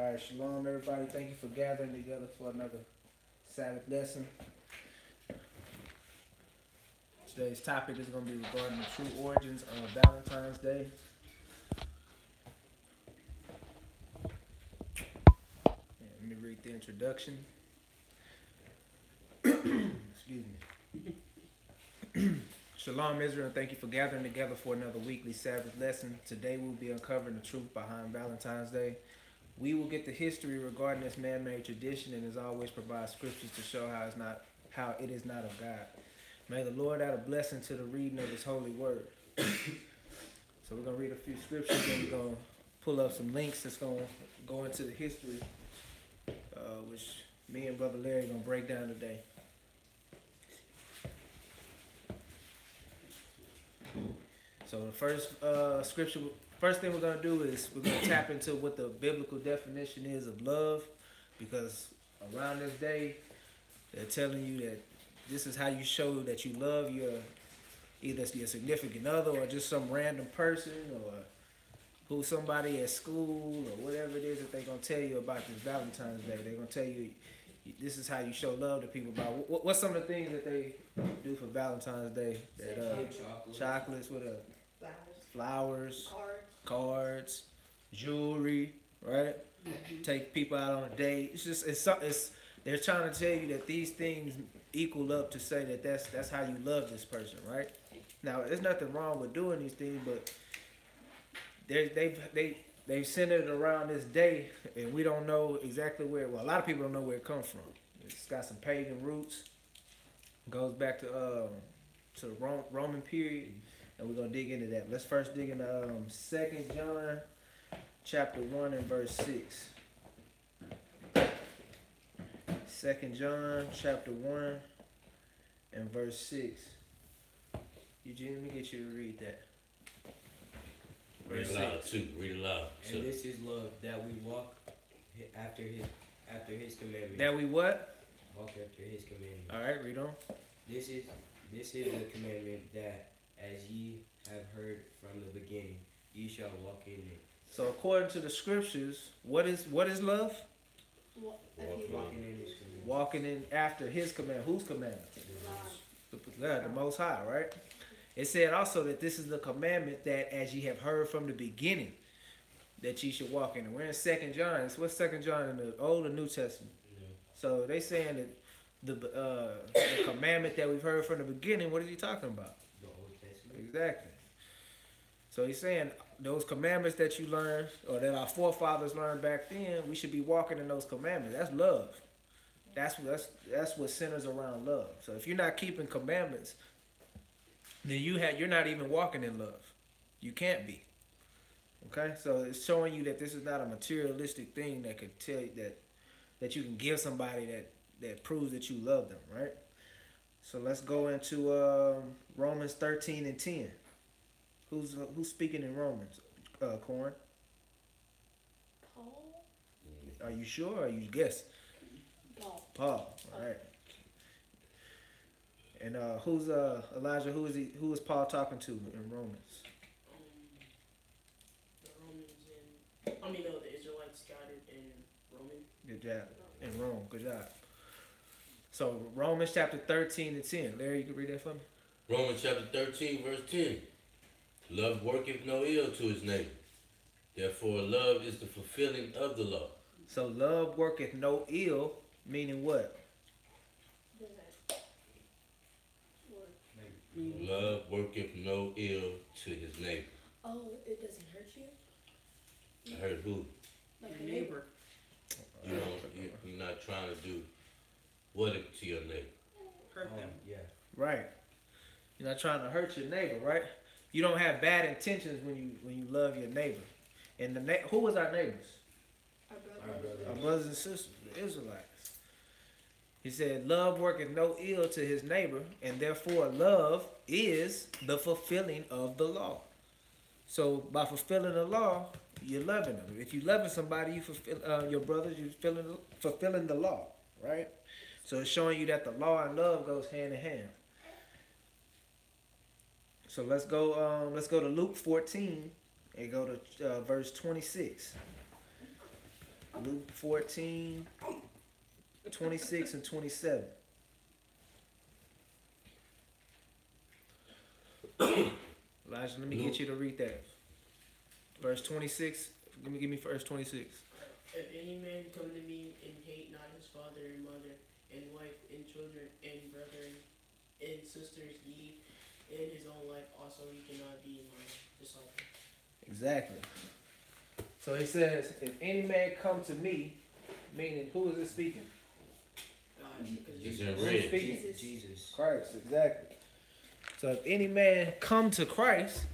Alright, shalom everybody. Thank you for gathering together for another Sabbath lesson. Today's topic is going to be regarding the true origins of Valentine's Day. And let me read the introduction. Excuse me. Shalom Israel, and thank you for gathering together for another weekly Sabbath lesson. Today we'll be uncovering the truth behind Valentine's Day. We will get the history regarding this man-made tradition, and as always provide scriptures to show how it is not of God. May the Lord add a blessing to the reading of his holy word. So we're going to read a few scriptures, and we're going to pull up some links that's going to go into the history, which me and Brother Larry are going to break down today. So the first first thing we're going to do is we're going to tap into what the biblical definition is of love, because around this day, they're telling you that this is how you show that you love either your significant other or just some random person or who somebody at school or whatever it is that they're going to tell you about this Valentine's Day. They're going to tell you this is how you show love to people. About what's some of the things that they do for Valentine's Day? Chocolates with flowers, cards, jewelry, right? Take people out on a date. It's they're trying to tell you that these things equal up to say that that's how you love this person, right? Now, there's nothing wrong with doing these things, but they've centered it around this day, and we don't know exactly where. Well, a lot of people don't know where it comes from. It's got some pagan roots. It goes back to the Roman period, and we're gonna dig into that. Let's first dig into 2 John, chapter 1 and verse 6. 2 John chapter 1 and verse 6. Eugene, let me get you to read that. Read aloud too. Read aloud. And this is love, that we walk after his commandments. That we what? Walk after his commandments. Alright, read on. This is the commandment, that as ye have heard from the beginning, ye shall walk in it. So according to the scriptures, what is love? Walking in his commandments. Walking in after his command. Whose commandment? The Most High, right? It said also that this is the commandment that as ye have heard from the beginning, that ye should walk in it. We're in 2 John. What's 2 John in the Old or New Testament? Yeah. So they saying that the commandment that we've heard from the beginning, what is he talking about? The Old Testament. Exactly. So he's saying those commandments that you learned, or that our forefathers learned back then, we should be walking in those commandments. That's love. That's what centers around love. So if you're not keeping commandments, then you're not even walking in love. You can't be. Okay? So it's showing you that this is not a materialistic thing that could tell you that you can give somebody that proves that you love them, right? So let's go into Romans 13 and 10. Who's speaking in Romans? Corn? Paul? Are you sure or are you guessing? Paul. All right. And who's Elijah? Who is Paul talking to in Romans? The Romans the Israelites scattered in Roman. Good job. In Rome. Good job. So Romans chapter 13 and 10. Larry, you can read that for me? Romans chapter 13, verse 10. Love worketh no ill to his neighbor. Therefore, love is the fulfilling of the law. So love worketh no ill, meaning what? Does that work? Love worketh no ill to his neighbor. Oh, it doesn't hurt you? I heard who? Like Your neighbor. You're not trying to do what to your neighbor. Hurt them. Yeah. Right. You're not trying to hurt your neighbor, right? You don't have bad intentions when you love your neighbor. And who was our neighbors? Our brothers and sisters, the Israelites. He said, love worketh no ill to his neighbor, and therefore love is the fulfilling of the law. So by fulfilling the law, you're loving them. If you're loving somebody, you fulfill your brothers, you're fulfilling the law, right? So it's showing you that the law and love goes hand in hand. So let's go to Luke 14 and go to verse 26. Luke 14, 26 and 27. Elijah, let me get you to read that. Verse 26. Give me verse 26. If any man come to me and hate not his father and mother and wife and children and brethren and sisters, ye in his own life also he cannot be my disciple. Exactly. So he says, if any man come to me, meaning who is it speaking? It's in Who's red. speaking? Jesus. Christ, exactly. So if any man come to Christ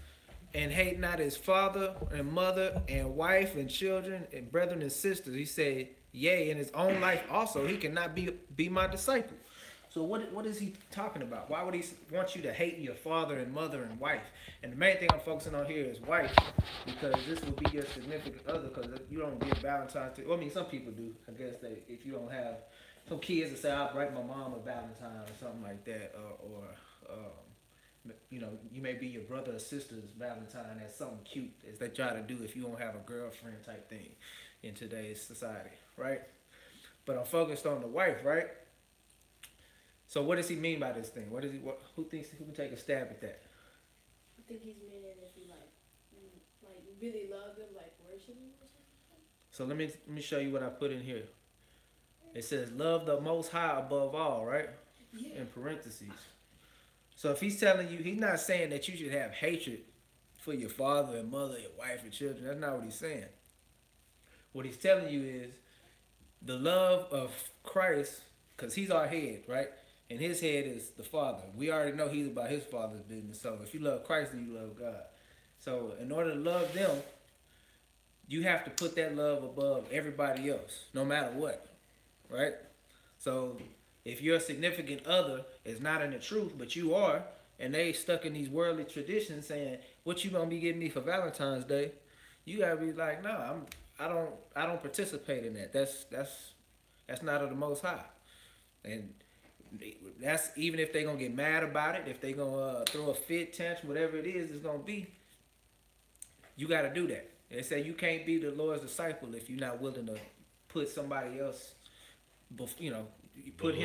and hate not his father and mother and wife and children and brethren and sisters, he said, yea, in his own life also, he cannot be my disciple. So what is he talking about? Why would he want you to hate your father and mother and wife? And the main thing I'm focusing on here is wife, because this will be your significant other, because you don't give Valentine's to, well, I mean, some people do. I guess if you don't have some kids that say, I'll write my mom a Valentine or something like that, or you know, you may be your brother or sister's Valentine as something cute as they try to do if you don't have a girlfriend type thing in today's society, right? But I'm focused on the wife, right? So what does he mean by this thing? Who can take a stab at that? I think he's meaning if you really love him, like worship him or something. So let me show you what I put in here. It says love the Most High above all, right? Yeah. In parentheses. So if he's telling you, he's not saying that you should have hatred for your father and mother, your wife and children. That's not what he's saying. What he's telling you is the love of Christ, because he's our head, right? And his head is the Father. We already know he's about his Father's business. So if you love Christ, then you love God. So in order to love them, you have to put that love above everybody else, no matter what, right? So if your significant other is not in the truth, but you are, and they stuck in these worldly traditions saying, what you gonna be getting me for Valentine's Day? You gotta be like, no, I don't participate in that. That's not of the Most High. And that's even if they gonna get mad about it, if they gonna throw a fit, tantrum, whatever it is it's gonna be, you gotta do that. They say you can't be the Lord's disciple if you're not willing to put somebody else, you know, put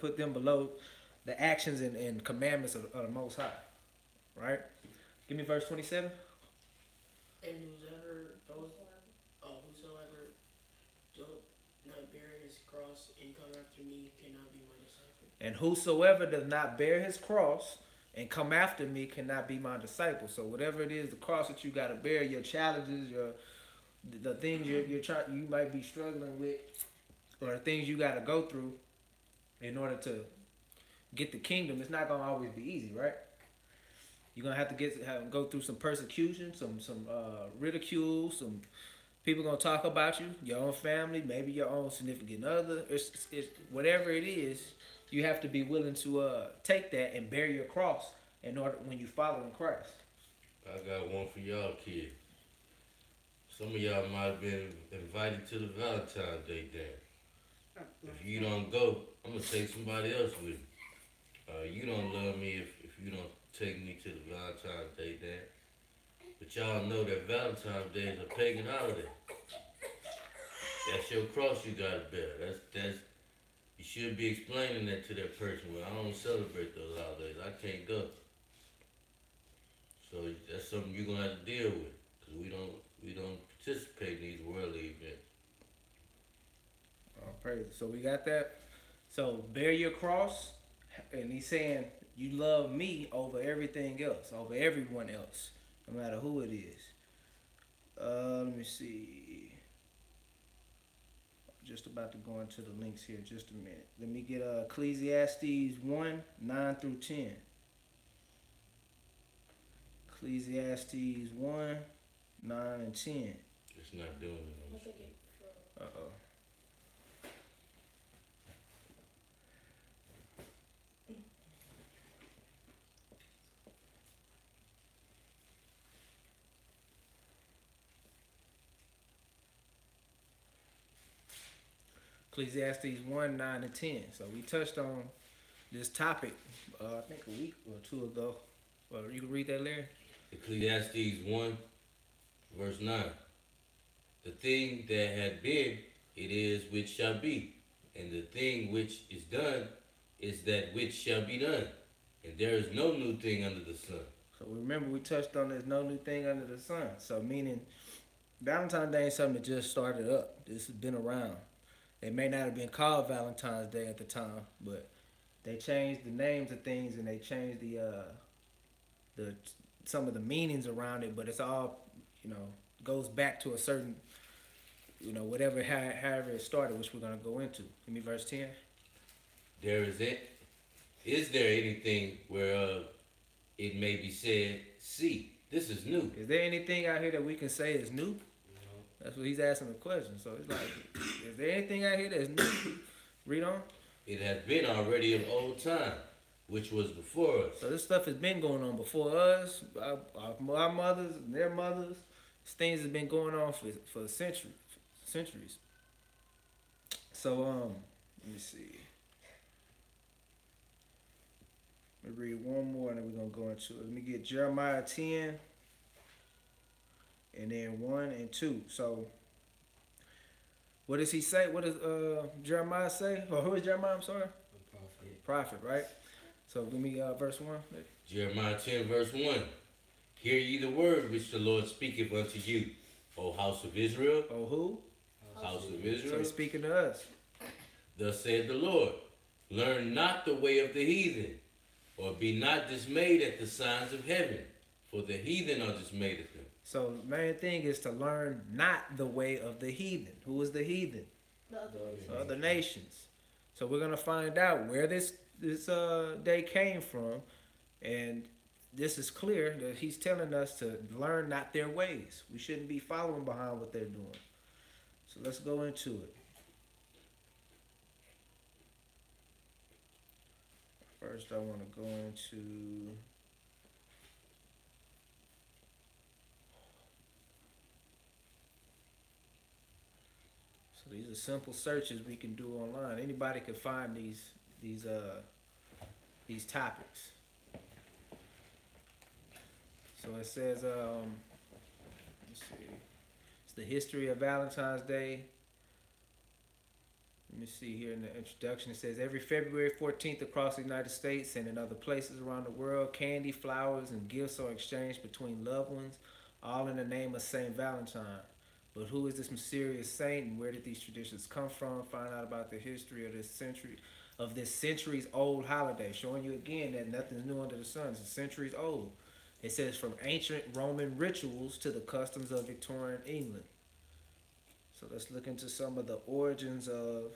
put them below the actions and commandments of the Most High, right? Give me verse 27. And whosoever doth not bear his cross and come after me cannot be my disciple. And whosoever does not bear his cross and come after me cannot be my disciple. So whatever it is, the cross that you got to bear, your challenges, the things you might be struggling with, or the things you got to go through in order to get the kingdom, it's not gonna always be easy, right? You're gonna have to go through some persecution, some ridicule, some people gonna talk about you, your own family, maybe your own significant other. It's whatever it is, you have to be willing to take that and bear your cross in order when you follow in Christ. I got one for y'all kids. Some of y'all might have been invited to the Valentine's Day dance. If you don't go, I'm gonna take somebody else with me. You don't love me if you don't take me to the Valentine's Day dance. But y'all know that Valentine's Day is a pagan holiday. That's your cross you gotta bear. That's you should be explaining that to that person. Well, I don't celebrate those holidays. I can't go. So that's something you're gonna have to deal with, because we don't participate in these worldly events. Oh, praise. So we got that. So bear your cross, and he's saying you love me over everything else, over everyone else, no matter who it is. Let me see. I'm just about to go into the links here. Just a minute. Let me get Ecclesiastes 1, 9 through 10. Ecclesiastes 1, 9 and 10. It's not doing it on the screen. Uh-oh. Ecclesiastes 1, 9 and 10. So we touched on this topic, I think a week or two ago. Well, you can read that, Larry? Ecclesiastes 1, verse 9. The thing that had been, it is which shall be. And the thing which is done is that which shall be done. And there is no new thing under the sun. So remember, we touched on there's no new thing under the sun. So meaning, Valentine's Day ain't something that just started up. This has been around. It may not have been called Valentine's Day at the time, but they changed the names of things and they changed the some of the meanings around it. But it's all, you know, goes back to a certain, you know, whatever however it started, which we're gonna go into. Give me verse 10. There is it. Is there anything whereof it may be said, see, this is new? Is there anything out here that we can say is new? You know, That's what he's asking the question. So it's like, is there anything out here that's new? Read on. It has been already of old time, which was before us. So this stuff has been going on before us, our mothers, and their mothers. These things have been going on for centuries. So let me see. Let me read one more, and then we're gonna go into it. Let me get Jeremiah 10, and then 1 and 2. So what does he say? What does Jeremiah say? Or who is Jeremiah? I'm sorry. a prophet. Prophet, right? So give me verse 1. Jeremiah 10, verse 1. Hear ye the word which the Lord speaketh unto you, O house of Israel. Oh, who? House of So Israel. he's speaking to us. Thus saith the Lord, learn not the way of the heathen, or be not dismayed at the signs of heaven, for the heathen are dismayed at them. So the main thing is to learn not the way of the heathen. Who is the heathen? The other one. The Other nations. So we're gonna find out where this day came from, and this is clear that he's telling us to learn not their ways. We shouldn't be following behind what they're doing. So let's go into it. First, I want to go into. So these are simple searches we can do online. Anybody can find these topics. So it says, let's see, it's the history of Valentine's Day. Let me see here in the introduction. It says every February 14th across the United States and in other places around the world, candy, flowers, and gifts are exchanged between loved ones, all in the name of Saint Valentine. But who is this mysterious saint and where did these traditions come from? Find out about the history of this centuries old holiday. Showing you again that nothing's new under the sun. It's centuries old. It says from ancient Roman rituals to the customs of Victorian England. So let's look into some of the origins of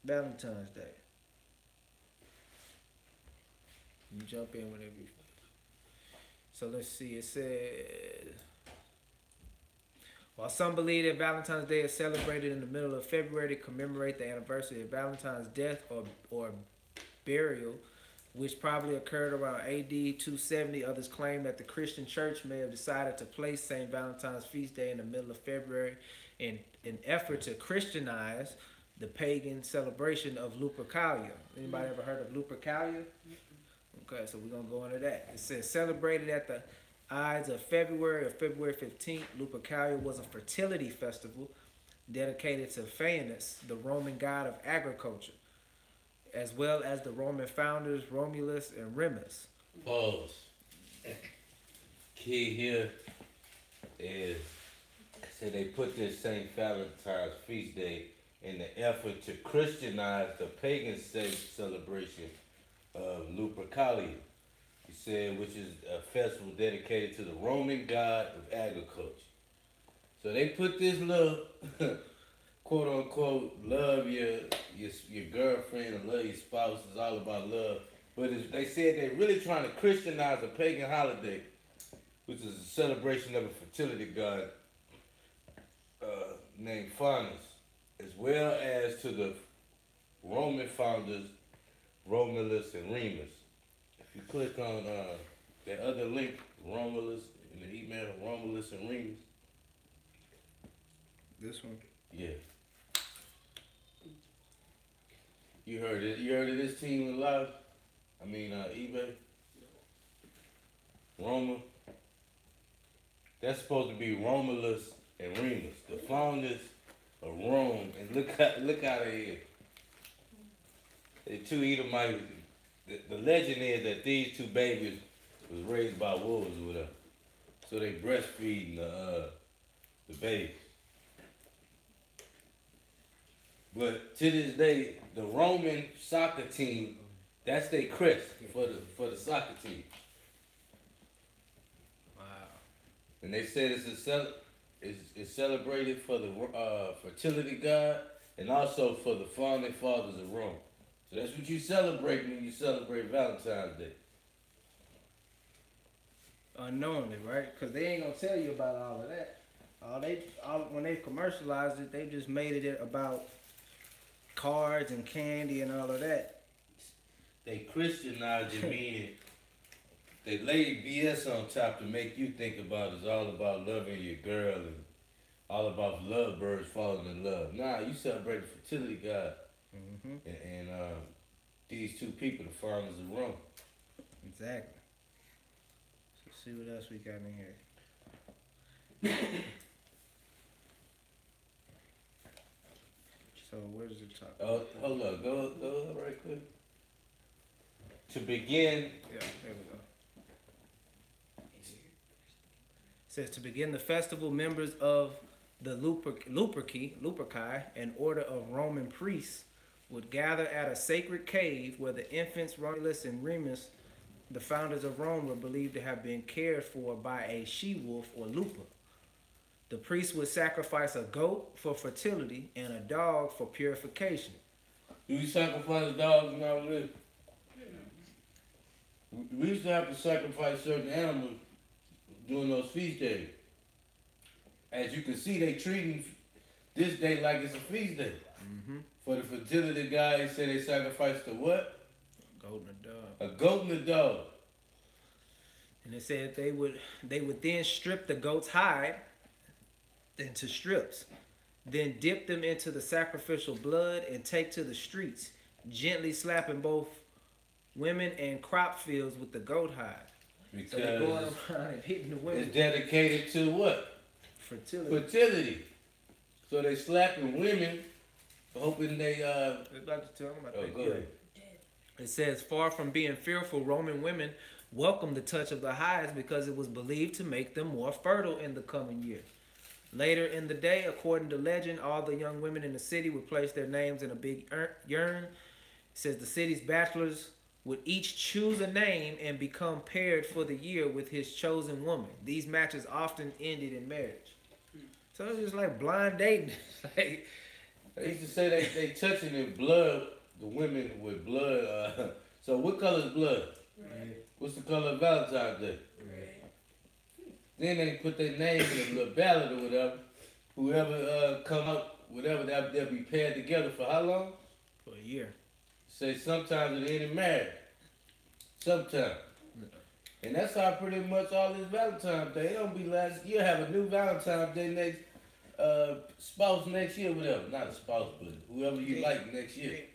Valentine's Day. You jump in whenever you. So let's see. It says, while some believe that Valentine's Day is celebrated in the middle of February to commemorate the anniversary of Valentine's death or burial, which probably occurred around AD 270, others claim that the Christian church may have decided to place St. Valentine's feast day in the middle of February in an effort to Christianize the pagan celebration of Lupercalia. Anybody ever heard of Lupercalia? Okay, so we're going to go into that. It says celebrated at the Ides of February or February 15th. Lupercalia was a fertility festival dedicated to Phaeanus, the Roman god of agriculture, as well as the Roman founders Romulus and Remus. Pause. Key here is, say they put this St. Valentine's feast day in the effort to Christianize the pagan celebration of Lupercalia. He said, which is a festival dedicated to the Roman god of agriculture. So they put this little quote unquote love your girlfriend and love your spouse is all about love. But they said they're really trying to Christianize a pagan holiday, which is a celebration of a fertility god named Faunus, as well as to the Roman founders Romulus and Remus. If you click on that other link, Romulus, in the email, Romulus and Remus. This one? Yeah. You heard it. You heard of this team live? I mean, eBay. Roma. That's supposed to be Romulus and Remus, the founders of Rome, and look how they is. The two Edomites. The legend is that these two babies was raised by wolves or whatever, so they breastfeeding the babies. But to this day, the Roman soccer team, that's their crest for the soccer team. Wow. And they said it's celebrated for the fertility god and also for the founding fathers of Rome. So that's what you celebrate when you celebrate Valentine's Day. Unknowingly, right? Because they ain't gonna tell you about all of that. When they commercialized it, they just made it about cards and candy and all of that. They Christianized it, meaning they laid BS on top to make you think about it's all about loving your girl and all about lovebirds falling in love. Nah, you celebrate the fertility god Mm-hmm. and these two people, the founders of Rome. Exactly. So see what else we got in here. So where's the top? Oh, hold up, go right quick. To begin, Yeah, there we go. It says to begin the festival, members of the Luperci, an order of Roman priests, would gather at a sacred cave where the infants Romulus and Remus, the founders of Rome, were believed to have been cared for by a she-wolf or lupa. The priests would sacrifice a goat for fertility and a dog for purification. do you sacrifice dogs and all this? We used to have to sacrifice certain animals during those feast days. As you can see, they treating this day like it's a feast day. Mm-hmm. For the fertility guy, they say they sacrificed a what? Goat and a dog. A goat and a dog. And it said they would then strip the goat's hide into strips, then dip them into the sacrificial blood and take to the streets, gently slapping both women and crop fields with the goat hide. So they're going Because around and hitting the women. it's dedicated to what? Fertility. Fertility. So they slapping women, hoping they We're about to tell them about oh, that. go ahead. It says, far from being fearful, Roman women welcomed the touch of the hides because it was believed to make them more fertile in the coming year. Later in the day, according to legend, all the young women in the city would place their names in a big urn. It says the city's bachelors would each choose a name and become paired for the year with his chosen woman. These matches often ended in marriage. So it was like blind dating. Like, They used to say they touching in blood, the women with blood. So what color is blood? Right. What's the color of Valentine's Day? Right. Then they put their name in a little ballot or whatever. Whoever come out, whatever, they'll be paired together for how long? for a year. Say sometimes it ain't married. Sometimes. And that's how pretty much all this Valentine's Day. It don't be last year. Have a new Valentine's Day next spouse next year, whatever. Not a spouse, but whoever you like next year.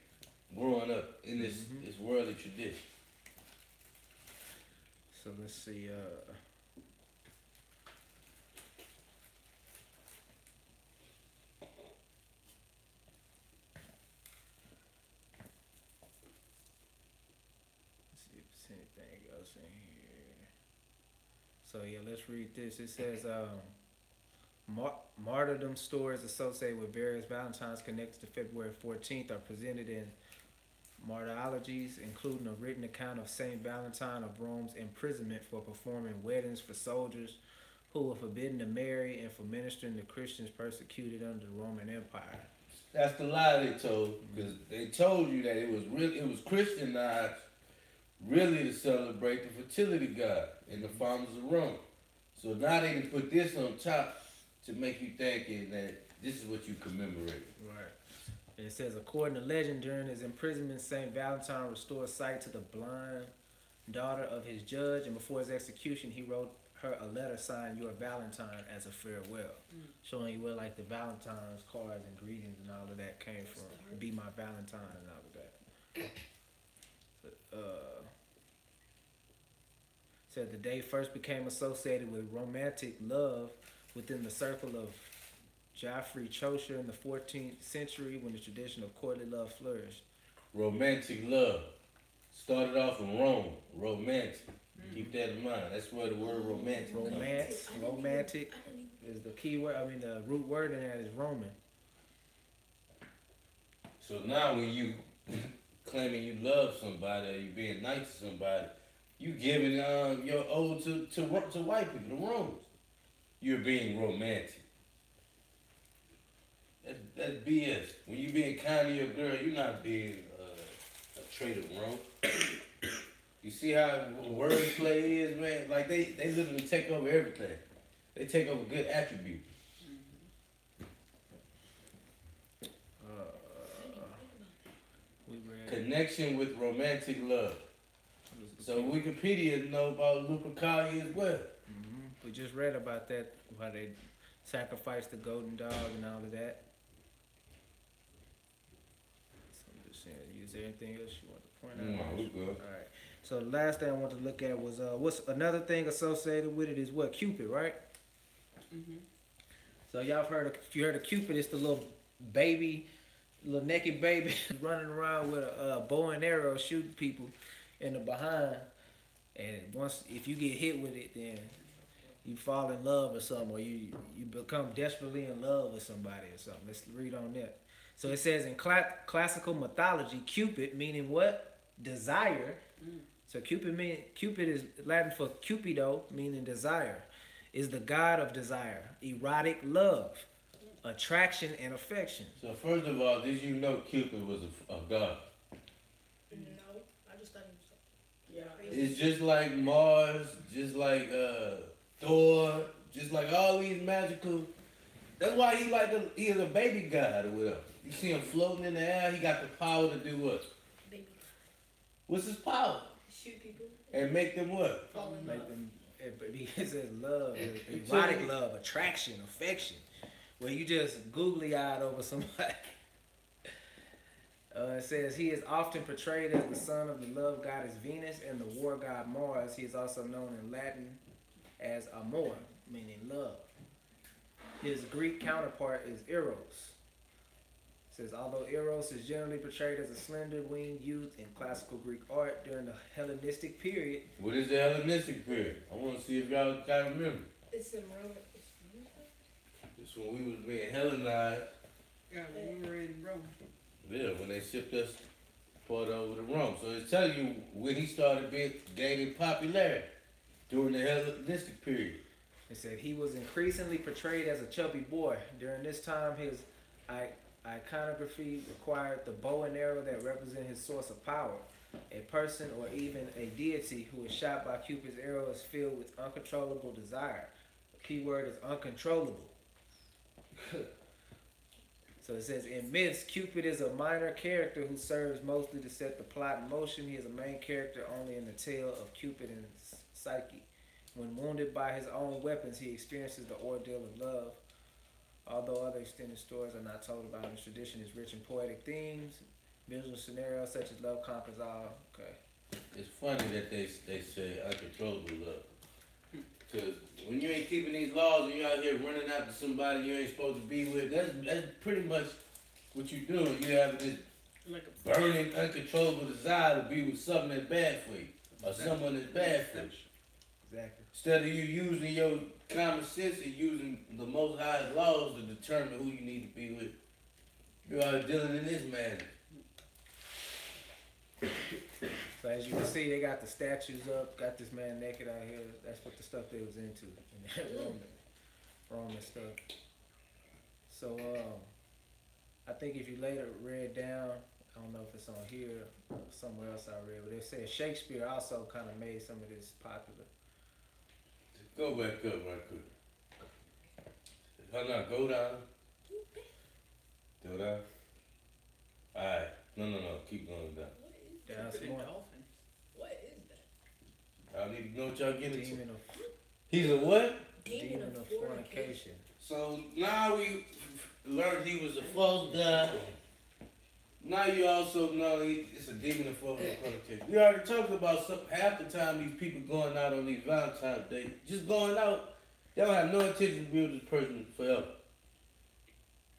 Growing up in this worldly tradition. So let's see. Let's see if there's anything else in here. So yeah, let's read this. It says, martyrdom stories associated with various Valentines connected to February 14th are presented in martyrologies, including a written account of Saint Valentine of Rome's imprisonment for performing weddings for soldiers who were forbidden to marry and for ministering to Christians persecuted under the Roman Empire. That's the lie they told, because they told you that it was Christianized really to celebrate the fertility god and the founders of Rome. So now they can put this on top to make you think that this is what you commemorate. Right. And it says, according to legend, during his imprisonment, Saint Valentine restored sight to the blind daughter of his judge, and before his execution, he wrote her a letter signed "Your Valentine" as a farewell, showing you where like the Valentine's cards and greetings and all of that came from. Be my Valentine and all of that. Said the day first became associated with romantic love within the circle of Geoffrey Chaucer in the 14th century when the tradition of courtly love flourished. Romantic love started off in Rome. Romantic. Keep that in mind. That's where the word romantic comes from. Romantic is the key word. I mean, the root word in that is Roman. So now when you claiming you love somebody or you being nice to somebody, you giving your ode to white people, the Romans. You're being romantic. That's BS. When you being kind to your girl, you're not being a trait of Rome. You see how wordplay is, man? Like they literally take over everything. They take over good attributes. We read. Connection with romantic love. So Wikipedia know about Lupercalia as well. We just read about that, how they sacrificed the golden dog and all of that. So I'm just saying, is there anything else you want to point out? No, we good. All right. So the last thing I want to look at was what's another thing associated with it is what? Cupid, right? So y'all have heard if you heard of Cupid, it's the little baby, little naked baby running around with a bow and arrow shooting people in the behind. And once if you get hit with it, then you fall in love or something, or you become desperately in love with somebody or something. Let's read on that. So it says in classical mythology, Cupid meaning what? Desire. So Cupid is Latin for cupido, meaning desire, is the god of desire, erotic love, attraction, and affection. So first of all, did you know Cupid was a god? No, I just thought he was. Yeah. It's just like Mars, just like Thor, just like all these magical. That's why he is a baby god or whatever. You see him floating in the air. He got the power to do what? Baby. What's his power? Shoot people. And make them what? Fall in Make love. them, it says love, erotic love, attraction, affection. Where you just googly eyed over somebody. It says he is often portrayed as the son of the love goddess Venus and the war god Mars. He is also known in Latin as amor, meaning love. His Greek counterpart is Eros. It says although Eros is generally portrayed as a slender winged youth in classical Greek art during the Hellenistic period. What is the Hellenistic period? I want to see if y'all can remember. It's in Rome. This when we was being Hellenized. Yeah, when we were in Rome. Yeah, when they shipped us part over to Rome. So it's telling you when he started gaining popularity during the Hellenistic period. It said he was increasingly portrayed as a chubby boy. During this time, his iconography required the bow and arrow that represent his source of power. A person or even a deity who is shot by Cupid's arrow is filled with uncontrollable desire. The key word is uncontrollable. So it says, in myths, Cupid is a minor character who serves mostly to set the plot in motion. He is a main character only in the tale of Cupid and Psyche. When wounded by his own weapons, he experiences the ordeal of love. Although other extended stories are not told about in this tradition, is rich in poetic themes, visual scenarios such as love conquers all. Okay. It's funny that they say uncontrollable love. Because when you ain't keeping these laws and you're out here running after somebody you ain't supposed to be with, that's pretty much what you're doing. You have this Like burning, uncontrollable desire to be with something that's bad for you. Or someone that's bad for you. Exactly. Instead of you using your common sense and using the most highest laws to determine who you need to be with, you're out dealing in this manner. So as you can see, they got the statues up, got this man naked out here. That's what the stuff they was into in that Roman stuff. So I think if you later read down, I don't know if it's on here or somewhere else I read, but they said Shakespeare also kind of made some of this popular. Go back up right quick. No, go down. Go down. Alright. No. Keep going down. Down Cupid some and more. dolphin. What is that? I need to know what y'all getting into. Demon of He's a what? demon of fornication. So now we learned he was a false god. Now you also know it's a demon of fornication. We already talked about half the time these people going out on these Valentine's days, just going out, they don't have no intention to be with this person forever.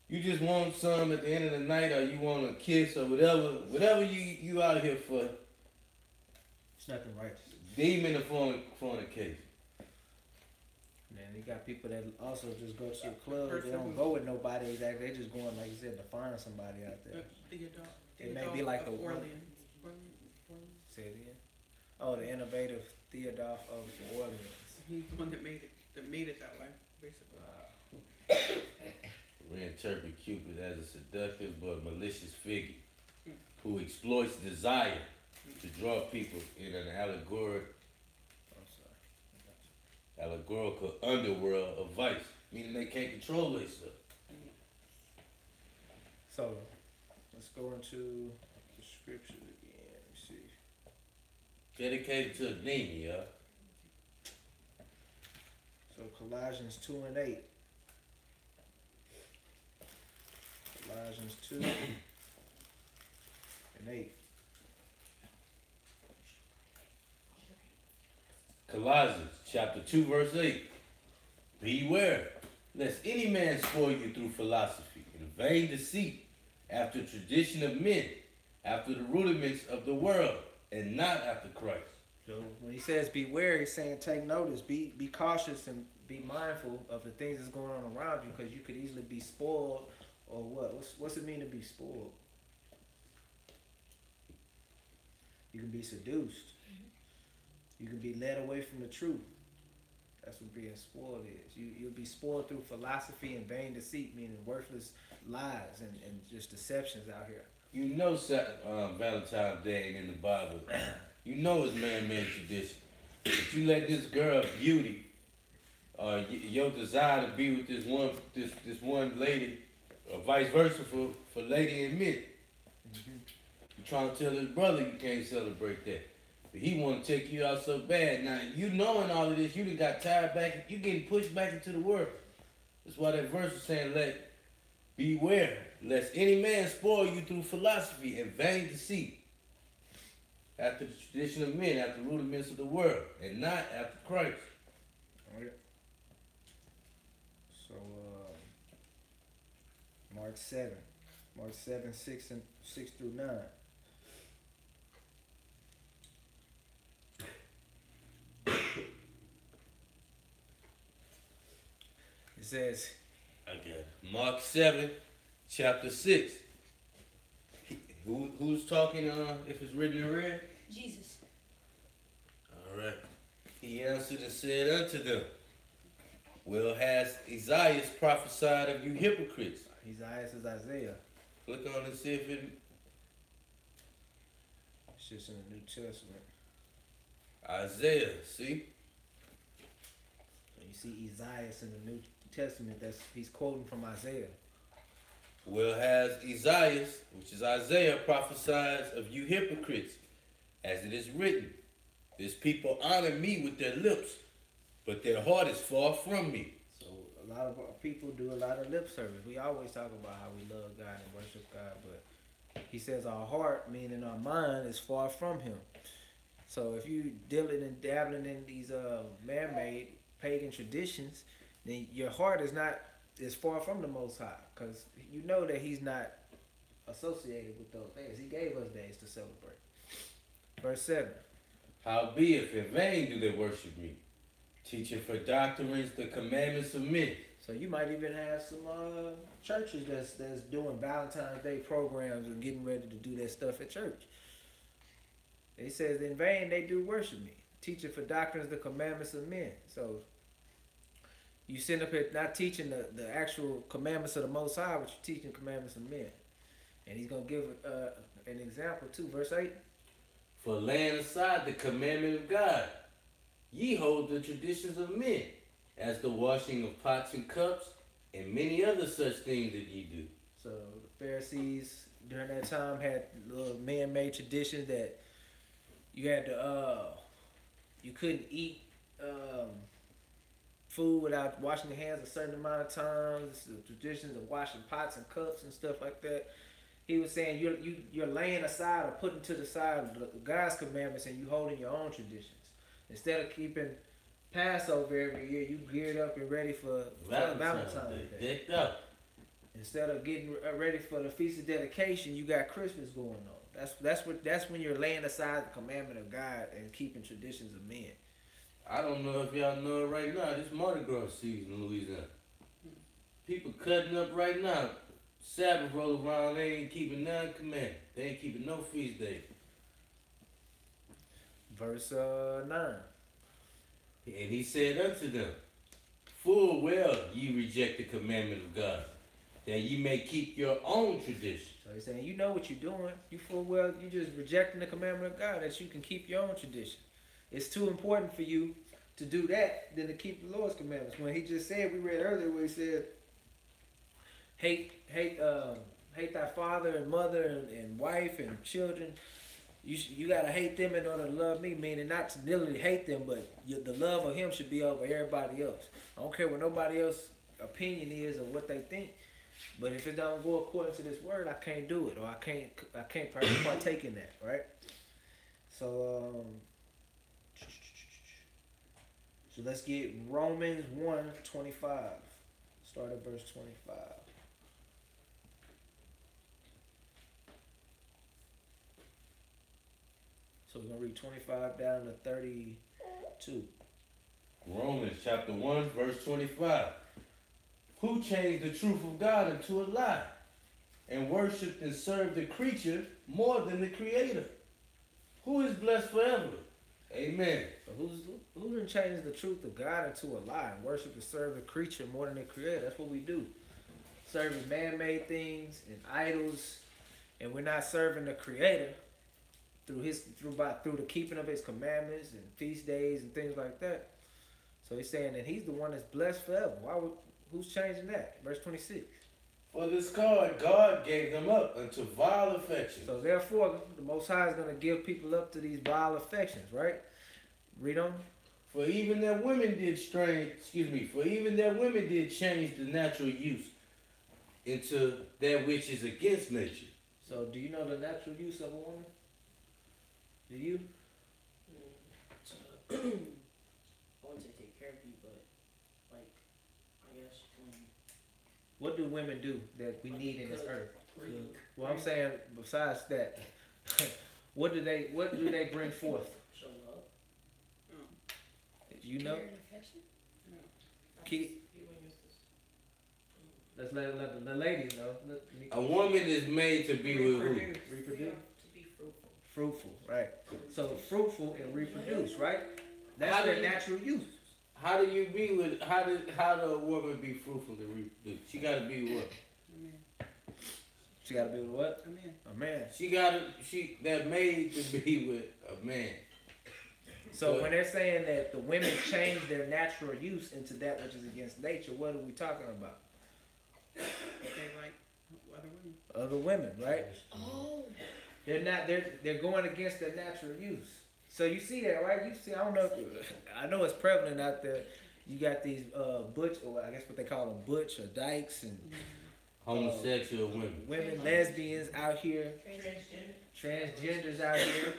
You just want some at the end of the night, or you want a kiss, or whatever you out here for. It's nothing righteous. Demon of fornication. And then you got people that also just go to a club. They Person don't who- go with nobody. They just going, like you said, to find somebody out there. It may be like the one. Say it again. Oh, the innovative Theodore of Orleans. He's the one that made it that way, basically. We interpret Cupid as a seductive but malicious figure who exploits desire to draw people in an I'm sorry. allegorical underworld of vice, meaning they can't control themselves. So, let's go into the scriptures again. Let me see. Dedicated to a demon, y'all. So, Colossians 2 and 8. Colossians 2 and 8. Colossians chapter 2 verse 8. Beware, lest any man spoil you through philosophy and vain deceit, after tradition of men, after the rudiments of the world, and not after Christ. So when he says beware, he's saying take notice, be cautious and be mindful of the things that's going on around you, because you could easily be spoiled, or what? What's it mean to be spoiled? You can be seduced. You can be led away from the truth. That's what being spoiled is. You'll be spoiled through philosophy and vain deceit, meaning worthless lies and just deceptions out here. You know Valentine Day ain't in the Bible. You know it's man-made tradition. But you let this girl beauty, your desire to be with this one lady, or vice versa for lady and men. You trying to tell his brother you can't celebrate that. But he want to take you out so bad. Now, you knowing all of this, you done got tired back, you getting pushed back into the world. That's why that verse is saying, beware, lest any man spoil you through philosophy and vain deceit, after the tradition of men, after the rudiments of the world, and not after Christ. All right. So, Mark 7, 6 through 9. It says, Okay. Mark 7, chapter 6. Who's talking, if it's written in red? Jesus. All right. He answered and said unto them, well, has Isaiah prophesied of you hypocrites? Isaiah is Isaiah. Click on and see if it... It's just in the New Testament. Isaiah, see? You see Isaiah in the New Testament. He's quoting from Isaiah. Well, has Isaiah, which is Isaiah, prophesied of you hypocrites, as it is written, this people honor me with their lips, but their heart is far from me. So a lot of our people do a lot of lip service. We always talk about how we love God and worship God, but he says our heart, meaning our mind, is far from him. So if you dealing and dabbling in these man-made pagan traditions, then your heart is far from the Most High, because you know that he's not associated with those things. He gave us days to celebrate. Verse 7. Howbeit, in vain do they worship me, teaching for doctrines the commandments of men. So you might even have some churches that's doing Valentine's Day programs and getting ready to do that stuff at church. It says, in vain they do worship me, teaching for doctrines the commandments of men. So you sit up here not teaching the actual commandments of the Most High, but you're teaching commandments of men. And he's going to give an example too. Verse 8. For laying aside the commandment of God, ye hold the traditions of men, as the washing of pots and cups, and many other such things that ye do. So the Pharisees during that time had little man-made traditions that you had to, you couldn't eat food without washing your hands a certain amount of times. The traditions of washing pots and cups and stuff like that. He was saying you're laying aside or putting to the side God's commandments, and you holding your own traditions. Instead of keeping Passover every year, you geared up and ready for Valentine's Day. Decked up. Instead of getting ready for the feast of dedication, you got Christmas going on. That's when you're laying aside the commandment of God and keeping traditions of men. I don't know if y'all know it right now. This Mardi Gras season in Louisiana. People cutting up right now. Sabbath roll around, they ain't keeping none command. They ain't keeping no feast day. Verse 9. And he said unto them, full well ye reject the commandment of God, that ye may keep your own tradition. So he's saying, you know what you're doing. You full well, you just rejecting the commandment of God that you can keep your own tradition. It's too important for you to do that than to keep the Lord's commandments. When he just said, we read earlier where he said, hate thy father and mother and wife and children. You gotta hate them in order to love me. Meaning not to literally hate them, but the love of him should be over everybody else. I don't care what nobody else's opinion is or what they think. But if it don't go according to this word, I can't do it, or I can't partake in that, right? So let's get Romans 1:25. Start at verse 25. So we're gonna read 25 down to 32. Romans chapter 1, verse 25. Who changed the truth of God into a lie, and worshipped and served the creature more than the creator, who is blessed forever. Amen. So who done changed the truth of God into a lie and worship and serve the creature more than the creator? That's what we do. Serving man-made things and idols, and we're not serving the creator through the keeping of his commandments and feast days and things like that. So he's saying that he's the one that's blessed forever. Who's changing that? Verse 26. For this cause God gave them up unto vile affections. So therefore, the Most High is going to give people up to these vile affections, right? Read on. For even their women did change the natural use into that which is against nature. So do you know the natural use of a woman? Do you? I want to take care of you, but like, I guess. What do women do that we need in this earth? Cook. Well, I'm saying besides that, what do they bring forth? Show love. Do you know? Care and affection? Keep. Let's let the ladies know. A woman is made to be with who? Reproduce. To be fruitful. Fruitful, right? So fruitful and reproduce, right? That's their natural use. How do you be with? How do a woman be fruitful and reproduce? She got to be with what? She got to be with what? A man. They're made to be with a man. So when they're saying that the women change their natural use into that which is against nature, what are we talking about? They like other women. Other women, right? Oh. They're going against their natural use. So you see that, right? You see, I know it's prevalent out there. You got these butch, or I guess what they call them, butch or dykes and homosexual women, lesbians out here, transgenders out here,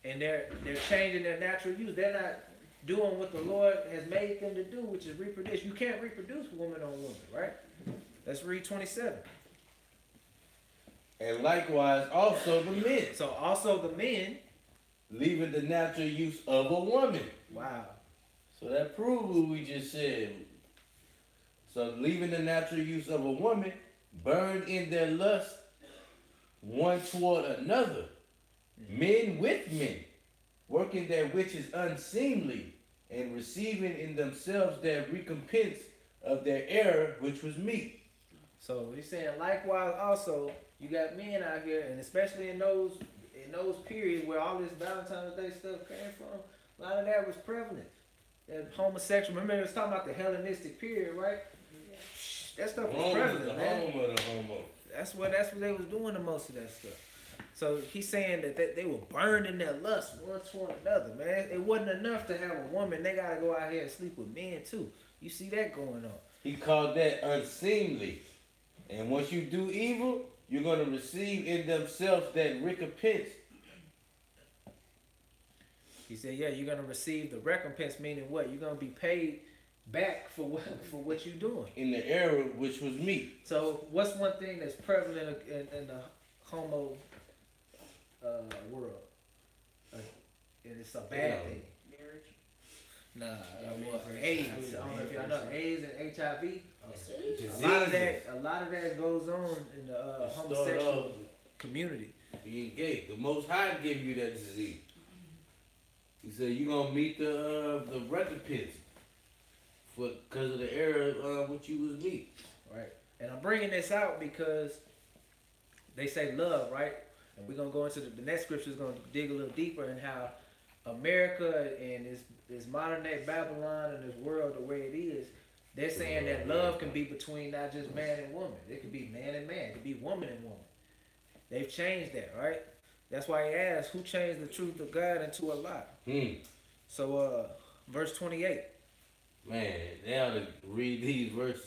and they're changing their natural use. They're not doing what the Lord has made them to do, which is reproduce. You can't reproduce woman on woman, right? Let's read 27. And likewise also the men. So also the men, leaving the natural use of a woman. Wow. So that proves what we just said. So leaving the natural use of a woman, burned in their lust one toward another, men with men, working that which is unseemly, and receiving in themselves their recompense of their error, which was meat. So he's saying likewise also, you got men out here, and especially in those periods where all this Valentine's Day stuff came from, a lot of that was prevalent. That homosexual, remember they was talking about the Hellenistic period, right? Yeah. That stuff was Rome prevalent, was the man. home of the homo. That's what they was doing to most of that stuff. So he's saying that they were burned in their lust one toward another, man. It wasn't enough to have a woman. They gotta go out here and sleep with men too. You see that going on. He called that unseemly. And once you do evil, you're going to receive in themselves that recompense. He said, yeah, you're going to receive the recompense, meaning what? You're going to be paid back for what you doing. In the era which was me. So what's one thing that's prevalent in the homo world? And it's a bad thing. Marriage. Nah, Yeah, well, man, AIDS. first- I don't know if y'all know AIDS and HIV. Oh, A lot of that goes on in the It started homosexual off community. being gay. The Most High gave you that disease. He said you gonna meet the recompense because of the era which you was meet. Right. And I'm bringing this out because they say love, right? And we're going to go into the next scripture is going to dig a little deeper in how America and this modern day Babylon and this world the way it is, they're saying that love can be between not just man and woman. It could be man and man. It could be woman and woman. They've changed that, right? That's why he asked, who changed the truth of God into a lie? So, verse 28. Man, they ought to read these verses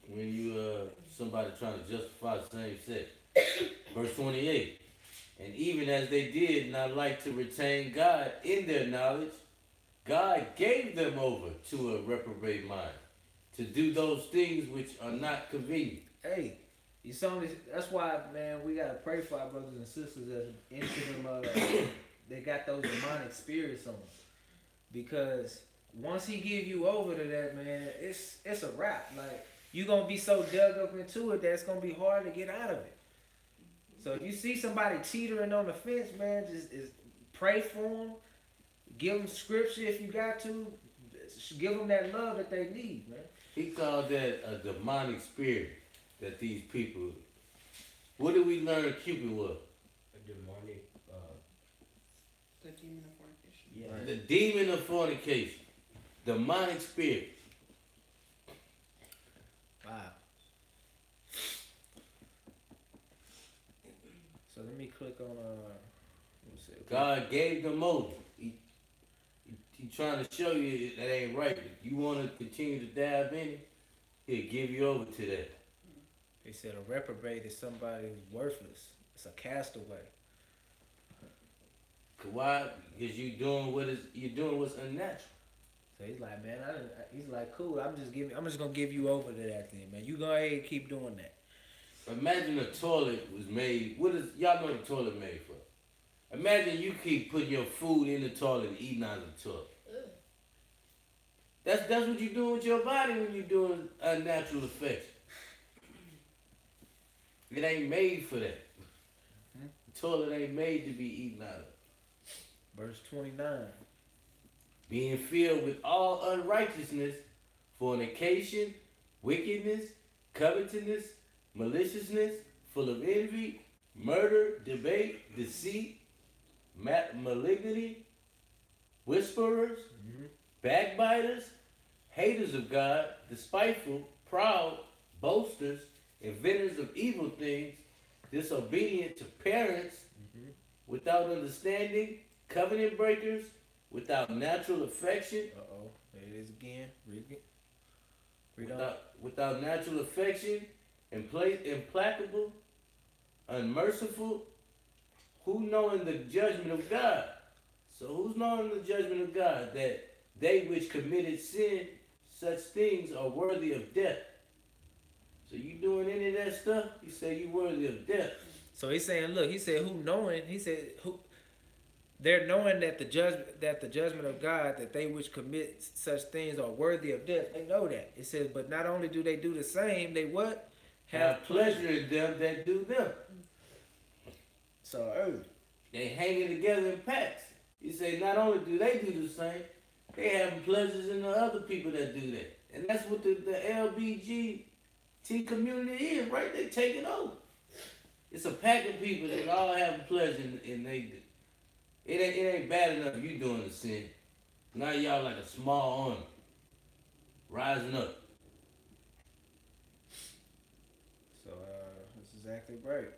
when you somebody trying to justify the same sex. Verse 28. And even as they did not like to retain God in their knowledge, God gave them over to a reprobate mind to do those things which are not convenient. Hey, you saw me. That's why, man, we gotta pray for our brothers and sisters that's into them. They got those demonic spirits on them, because once he give you over to that, man, it's a wrap. Like, you gonna be so dug up into it that it's gonna be hard to get out of it. So if you see somebody teetering on the fence, man, just pray for them. Give them scripture if you got to. Give them that love that they need, man. He called that a demonic spirit that these people. What did we learn Cupid was? A demonic. The demon of fornication. Yeah. The demon of fornication. Demonic spirit. Wow. So let me click on let me see. God gave them over. He trying to show you that ain't right. If you want to continue to dab in it, he'll give you over to that. They said a reprobate is somebody who's worthless. It's a castaway. Why? Because you're doing what's unnatural. So he's like, man, he's like, cool. I'm just gonna give you over to that thing, man. You go ahead and keep doing that. Imagine a toilet was made. Y'all know the toilet made for? Imagine you keep putting your food in the toilet and eating out of the toilet. That's what you're doing with your body when you're doing unnatural effects. It ain't made for that. The toilet ain't made to be eaten out of. Verse 29. Being filled with all unrighteousness, fornication, wickedness, covetousness, maliciousness, full of envy, murder, debate, deceit, malignity, whisperers, backbiters, haters of God, despiteful, proud, boasters, inventors of evil things, disobedient to parents, without understanding, covenant breakers, without natural affection. Uh-oh. There it is again. Read on. Without natural affection, implacable, unmerciful, who knowing the judgment of God. So who's knowing the judgment of God? That they which committed sin, such things are worthy of death. So you doing any of that stuff, you say you worthy of death. So he's saying, look, he said, they're knowing that the judgment of God, that they which commit such things are worthy of death. They know that. It says, but not only do they do the same, they what? Have pleasure in them that do them. So they hanging together in packs. You say not only do they do the same, they having pleasures in the other people that do that. And that's what the LBGT community is, right? They take it over. It's a pack of people that all have pleasure and they do. It ain't bad enough you doing the sin. Now y'all like a small army rising up. So that's exactly right.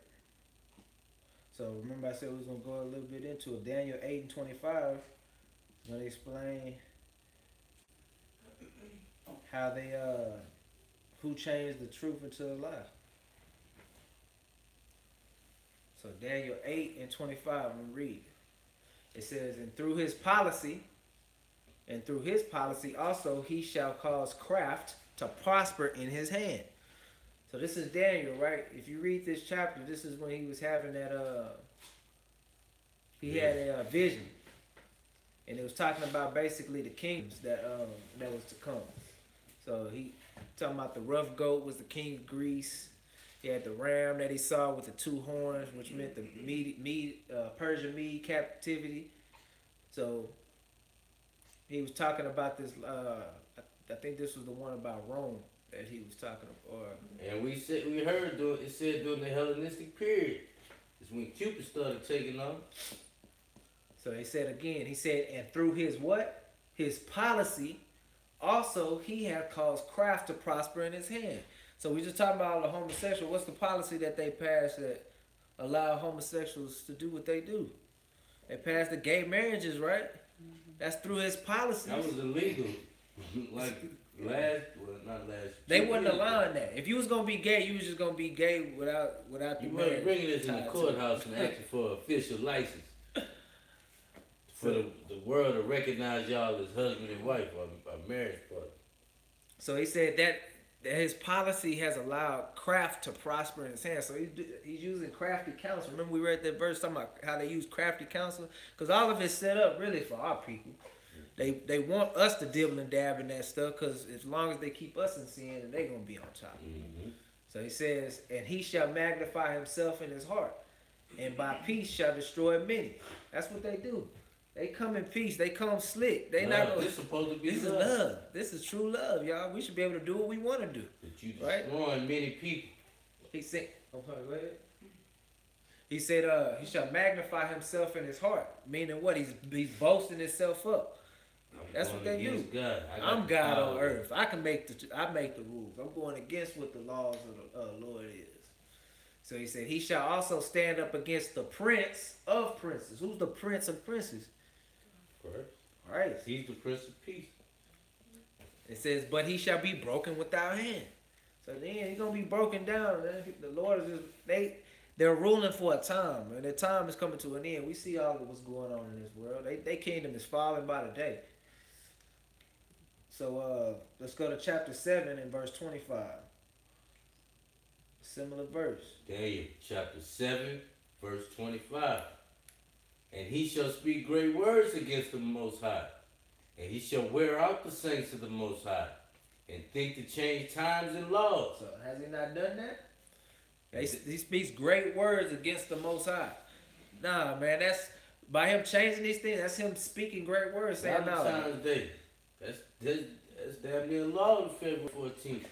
So remember I said we was gonna go a little bit into it. Daniel 8 and 25 is gonna explain how they who changed the truth into a lie. So Daniel 8 and 25, I'm gonna read. It says, and through his policy, And through his policy also he shall cause craft to prosper in his hand. So this is Daniel, right? If you read this chapter, this is when he was having that he had a vision, and it was talking about basically the kingdoms that was to come. So he talking about the rough goat was the king of Greece. He had the ram that he saw with the two horns, which meant the Persian Mede captivity. So he was talking about this. I think this was the one about Rome that he was talking about. And we heard it said during the Hellenistic period is when Cupid started taking off. So he said again. He said, and through his what? His policy, also he had caused craft to prosper in his hand. So we just talking about all the homosexual. What's the policy that they passed that allow homosexuals to do what they do? They passed the gay marriages, right? That's through his policy. That was illegal. Not last. They wasn't allowing that. If you was gonna be gay, you was just gonna be gay without the You marriage. weren't bringing this in the courthouse and asking for official license for the world to recognize y'all as husband and wife or marriage partner. So he said that his policy has allowed craft to prosper in his hands. So he's using crafty counsel. Remember we read that verse talking about how they use crafty counsel? Because all of it's set up really for our people. They want us to dibble and dab in that stuff because as long as they keep us in sin, then they're going to be on top. Mm-hmm. So he says, and he shall magnify himself in his heart, and by peace shall destroy many. That's what they do. They come in peace. They come slick. They not gonna. This supposed to be This is love. This is true love, y'all. We should be able to do what we want to do. That you Right? destroying many people. He said, "Oh, go ahead." He said, "He shall magnify himself in his heart," meaning what? He's boasting himself up. That's what they do. God. I'm God on earth. I make the rules. I'm going against what the laws of the Lord is. So he said, he shall also stand up against the prince of princes. Who's the prince of princes? Right. He's the Prince of Peace. It says, but he shall be broken without hand. So then he's gonna be broken down. Man. The Lord is just they're ruling for a time, and the time is coming to an end. We see all of what's going on in this world. They kingdom is falling by the day. So let's go to chapter 7 and verse 25. Similar verse. Daniel chapter 7, verse 25. And he shall speak great words against the Most High, and he shall wear out the saints of the Most High, and think to change times and laws. So has he not done that? He speaks great words against the Most High. Nah, man, that's by him changing these things. That's him speaking great words. Saying Valentine's Day. That's damn near law on February 14th.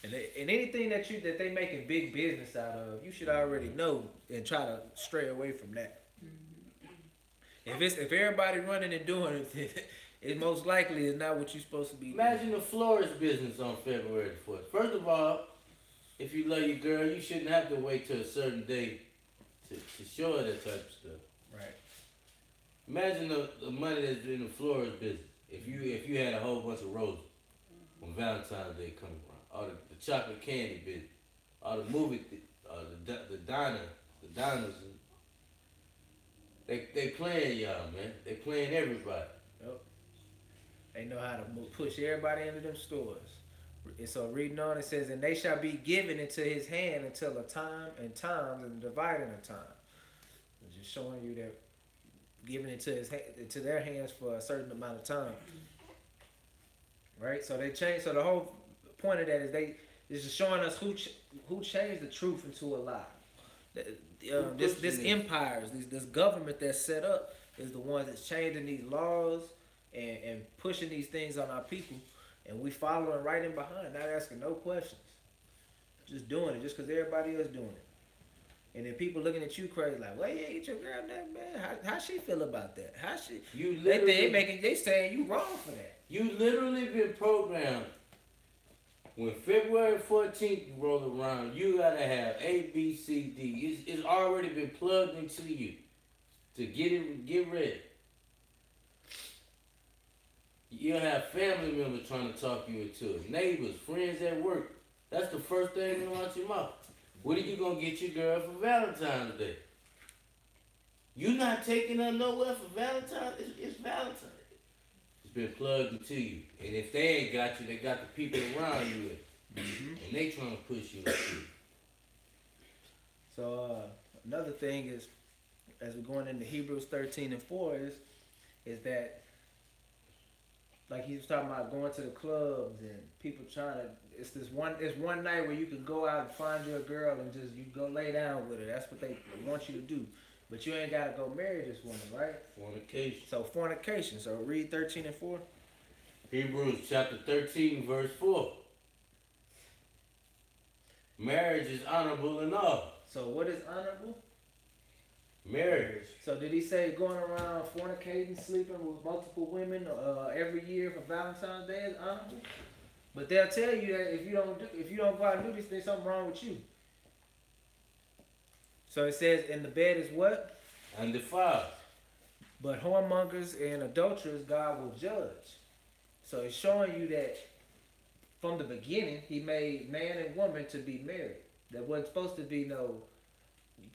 And anything that they making big business out of, you should already know and try to stray away from that. If everybody running and doing it, it most likely is not what you're supposed to be doing. Imagine the florist business on February the 4th. First of all, if you love your girl, you shouldn't have to wait till a certain day to show her that type of stuff. Right. Imagine the money that's in the florist business. If you had a whole bunch of roses when Valentine's Day comes around, all the chocolate candy business, all the movie, the diners. They playing y'all, man. They playing everybody. Yep. They know how to push everybody into them stores. And so reading on, it says, and they shall be given into his hand until a time and times and dividing a time. It's just showing you that giving it into their hands for a certain amount of time. Right? So they changed. So the whole point of that is is just showing us who changed the truth into a lie. This empires, this government that's set up is the one that's changing these laws and pushing these things on our people, and we following right in behind, not asking no questions, just doing it just because everybody else doing it. And then people looking at you crazy like, well, yeah, get your girl that, man. How she feel about that? How she? They saying you wrong for that. You literally been programmed. When February 14th roll around, you gotta have A, B, C, D. It's already been plugged into you to get ready. You'll have family members trying to talk you into it, neighbors, friends at work. That's the first thing going out your mouth. What are you gonna get your girl for Valentine's Day? You not taking her nowhere for Valentine's? It's Valentine's. It's been plugged into you. And if they ain't got you, they got the people around you. And they trying to push you. So another thing is, as we're going into Hebrews 13:4, is that, like he was talking about going to the clubs and people trying to. It's one night where you can go out and find you a girl and just you go lay down with her. That's what they want you to do. But you ain't gotta go marry this woman, right? Fornication. So fornication. So read 13:4. Hebrews chapter 13, verse 4. Marriage is honorable in all. So what is honorable? Marriage. So did he say going around fornicating, sleeping with multiple women every year for Valentine's Day is honorable? But they'll tell you that if you don't go out and do this, there's something wrong with you. So it says, in the bed is what? Undefiled. But whoremongers and adulterers God will judge. So it's showing you that from the beginning, he made man and woman to be married. There wasn't supposed to be no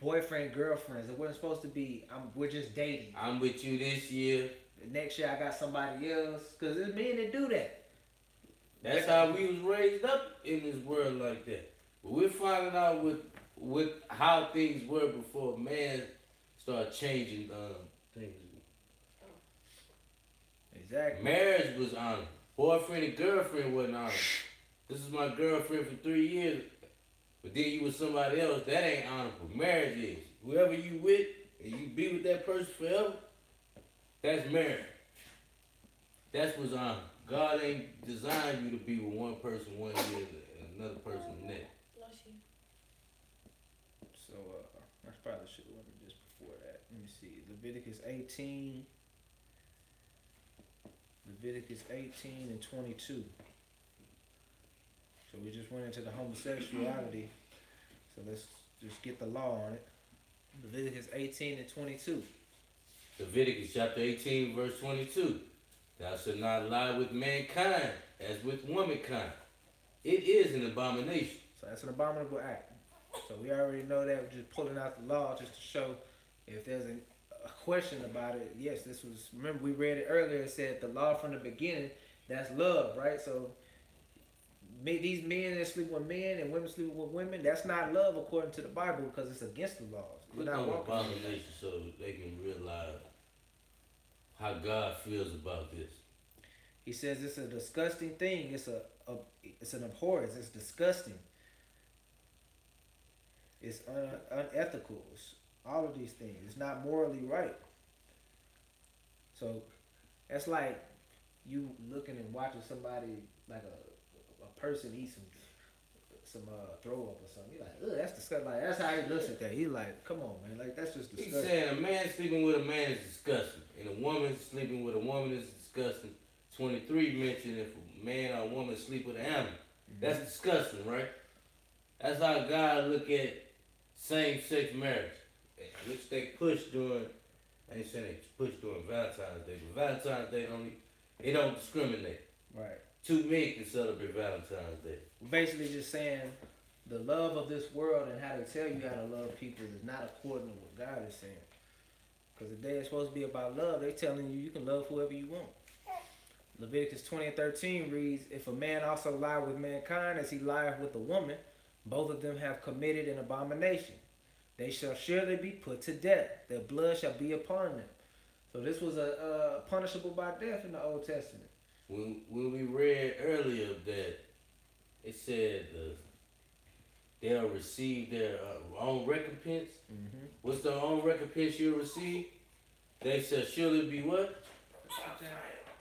boyfriend, girlfriends. It wasn't supposed to be, we're just dating. I'm with you this year. The next year I got somebody else. Because it's men that do that. That's how we was raised up in this world like that. But we're finding out with how things were before man started changing things. Exactly. Marriage was honored. Boyfriend and girlfriend wasn't honored. This is my girlfriend for 3 years, but then you with somebody else, that ain't honorable. Marriage is. Whoever you with, and you be with that person forever, that's marriage. That's what's honored. God ain't designed you to be with one person 1 year and another person the next. So I probably should have went just before that. Let me see. Leviticus 18 and 22. So we just went into the homosexuality. So let's just get the law on it. Leviticus 18 and 22. Leviticus chapter 18, verse 22. Thou shalt not lie with mankind as with womankind. It is an abomination. So that's an abominable act. So we already know that. We're just pulling out the law just to show if there's a question about it. Yes, this was, remember we read it earlier. It said the law from the beginning, that's love, right? So these men that sleep with men and women sleep with women, that's not love according to the Bible because it's against the laws. We're not abomination so they can realize how God feels about this. He says it's a disgusting thing. It's an abhorrence. It's disgusting. It's unethical. It's all of these things. It's not morally right. So that's like you looking and watching somebody, like a person eat some throw up or something. You're like, ugh, that's disgusting. Like, that's how he looks at that. He's like, come on, man. Like, that's just disgusting. He's saying a man sleeping with a man is disgusting, and a woman sleeping with a woman is disgusting. 23 mentioned if a man or a woman sleep with an animal. That's disgusting, right? That's how God look at same-sex marriage, which they push during. I ain't saying they push during Valentine's Day, but Valentine's Day they don't discriminate. Right. 2 men can celebrate Valentine's Day. Basically just saying the love of this world and how they tell you how to love people is not according to what God is saying. Because the day is supposed to be about love, they're telling you can love whoever you want. Leviticus 20 and 13 reads, if a man also lie with mankind as he lieth with a woman, both of them have committed an abomination. They shall surely be put to death. Their blood shall be upon them. So this was a punishable by death in the Old Testament. When we read earlier that it said they'll receive their own recompense. Mm-hmm. What's the own recompense you'll receive? They shall surely be what?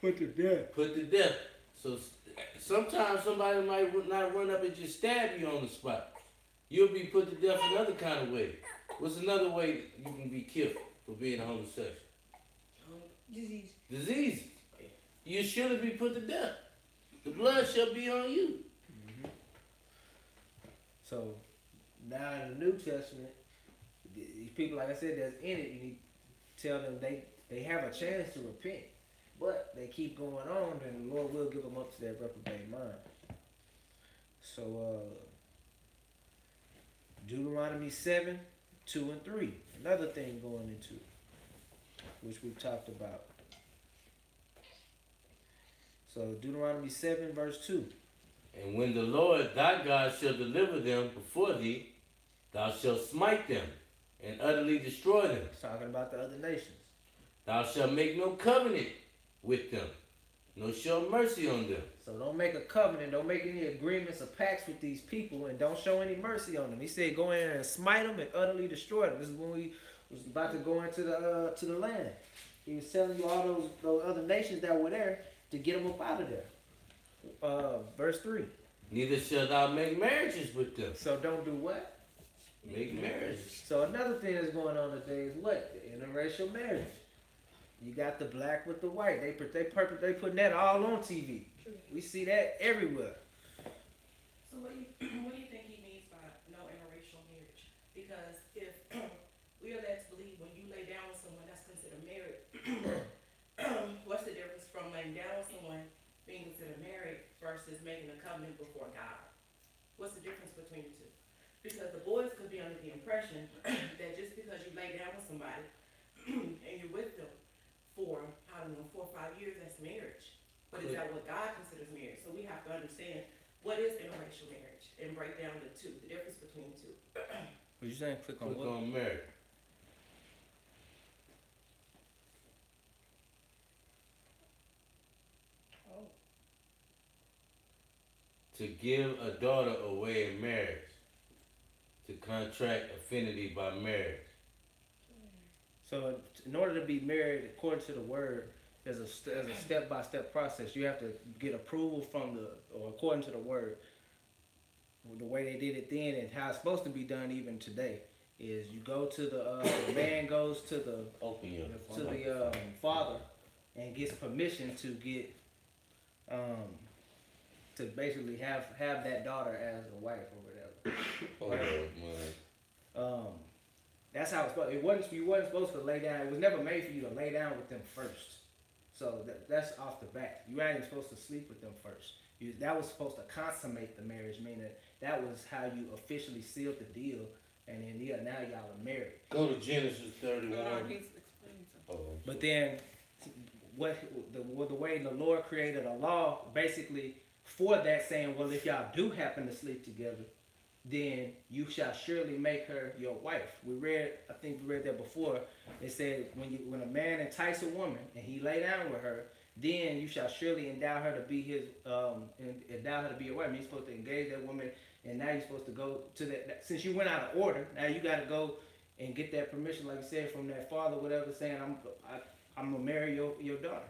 Put to death. Put to death. So sometimes somebody might not run up and just stab you on the spot. You'll be put to death another kind of way. What's another way you can be killed for being a homosexual? Disease. Disease. You surely be put to death. The blood shall be on you. Mm-hmm. So now in the New Testament, these people, like I said, that's in it, you need to tell them they have a chance to repent. But they keep going on, then the Lord will give them up to their reprobate mind. So Deuteronomy 7, 2 and 3. Another thing going into, which we've talked about. So Deuteronomy 7 verse 2. And when the Lord thy God shall deliver them before thee, thou shalt smite them and utterly destroy them. It's talking about the other nations. Thou shalt make no covenant with them, nor show mercy on them. So don't make a covenant, don't make any agreements or pacts with these people, and don't show any mercy on them. He said, go in and smite them and utterly destroy them. This is when we was about to go into the land. He was telling you all those other nations that were there to get them up out of there. Verse 3. Neither shalt thou make marriages with them. So don't do what? Make marriages. So another thing that's going on today is what? The interracial marriage. You got the black with the white. They putting that all on TV. We see that everywhere. So what do you think he means by no interracial marriage? Because if we are led to believe when you lay down with someone that's considered married, what's the difference from laying down with someone being considered married versus making a covenant before God? What's the difference between the two? Because the boys could be under the impression that just because you lay down with somebody and you're with them for, I don't know, 4 or 5 years, that's marriage. But is that what God considers marriage? So we have to understand what is interracial marriage and break down the two, the difference between the two. What you saying? Click on Click what? on marriage. Oh. To give a daughter away in marriage. To contract affinity by marriage. So in order to be married, according to the word, there's a step-by-step process. You have to get approval from or according to the word, the way they did it then and how it's supposed to be done even today is you go to the man goes to the father and gets permission to get to basically have that daughter as a wife or whatever. That's how it's supposed. You wasn't supposed to lay down. It was never made for you to lay down with them first. So that's off the bat. You ain't even supposed to sleep with them first. That was supposed to consummate the marriage, meaning that was how you officially sealed the deal. And then now y'all are married. Go to Genesis 31. He's explaining something. But then, the way the Lord created a law, basically for that, saying, well, if y'all do happen to sleep together, then you shall surely make her your wife. I think we read that before. It said when a man entice a woman and he lay down with her, then you shall surely endow her to be your wife. I mean, you're supposed to engage that woman, and now you're supposed to go to that. Since you went out of order, now you got to go and get that permission, like you said, from that father, whatever, saying I'm gonna marry your daughter,